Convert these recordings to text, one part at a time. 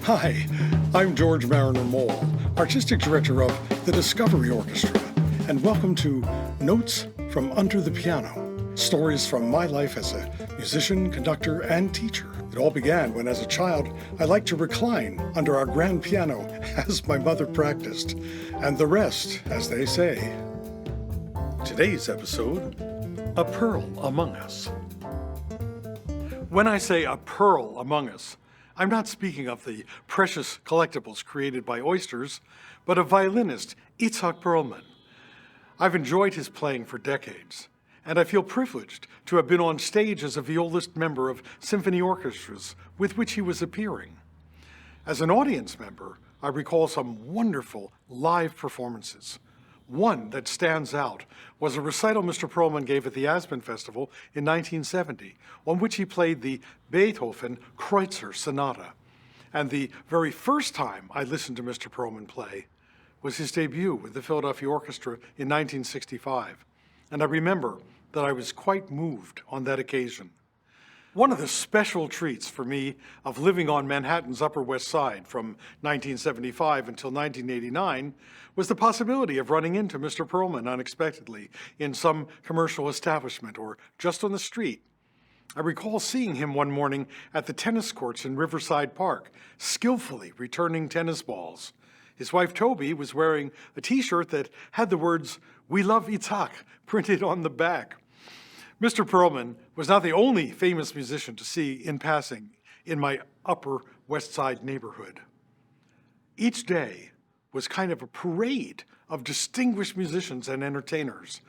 Hi, I'm George Mariner Mole, Artistic Director of the Discovery Orchestra, and welcome to Notes from Under the Piano, stories from my life as a musician, conductor, and teacher. It all began when, as a child, I liked to recline under our grand piano as my mother practiced, and the rest, as they say. Today's episode, A Pearl Among Us. When I say a pearl among us, I'm not speaking of the precious collectibles created by oysters, but of violinist Itzhak Perlman. I've enjoyed his playing for decades, and I feel privileged to have been on stage as a violist member of symphony orchestras with which he was appearing. As an audience member, I recall some wonderful live performances. One that stands out was a recital Mr. Perlman gave at the Aspen Festival in 1970, on which he played the Beethoven Kreutzer Sonata. And the very first time I listened to Mr. Perlman play was his debut with the Philadelphia Orchestra in 1965. And I remember that I was quite moved on that occasion. One of the special treats for me of living on Manhattan's Upper West Side from 1975 until 1989 was the possibility of running into Mr. Perlman unexpectedly in some commercial establishment or just on the street. I recall seeing him one morning at the tennis courts in Riverside Park, skillfully returning tennis balls. His wife Toby was wearing a t-shirt that had the words, "We love Itzhak," printed on the back. Mr. Perlman was not the only famous musician to see in passing in my Upper West Side neighborhood. Each day was kind of a parade of distinguished musicians and entertainers.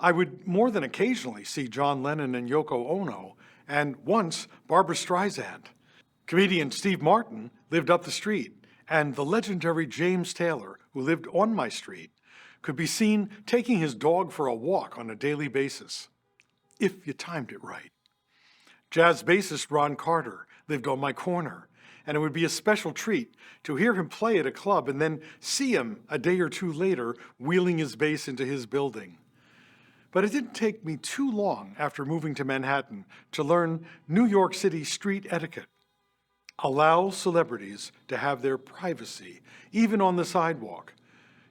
I would more than occasionally see John Lennon and Yoko Ono, and once Barbra Streisand. Comedian Steve Martin lived up the street, and the legendary James Taylor, who lived on my street, could be seen taking his dog for a walk on a daily basis, if you timed it right. Jazz bassist Ron Carter lived on my corner, and it would be a special treat to hear him play at a club and then see him a day or two later wheeling his bass into his building. But it didn't take me too long after moving to Manhattan to learn New York City street etiquette. Allow celebrities to have their privacy, even on the sidewalk.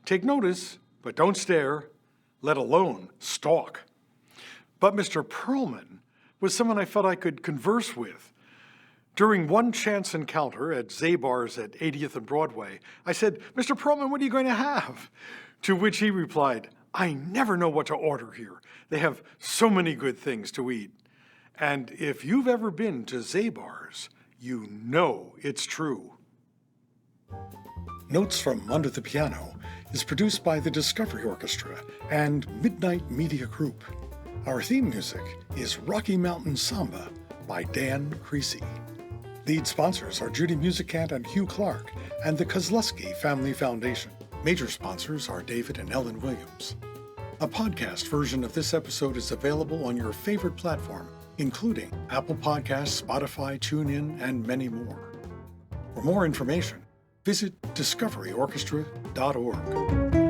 Take notice, but don't stare, let alone stalk. But Mr. Perlman was someone I felt I could converse with. During one chance encounter at Zabar's at 80th and Broadway, I said, "Mr. Perlman, what are you going to have?" To which he replied, "I never know what to order here. They have so many good things to eat." And if you've ever been to Zabar's, you know it's true. Notes from Under the Piano is produced by the Discovery Orchestra and Midnight Media Group. Our theme music is Rocky Mountain Samba by Dan Creasy. Lead sponsors are Judy Musicant and Hugh Clark and the Kozlowski Family Foundation. Major sponsors are David and Ellen Williams. A podcast version of this episode is available on your favorite platform, including Apple Podcasts, Spotify, TuneIn, and many more. For more information, visit discoveryorchestra.org.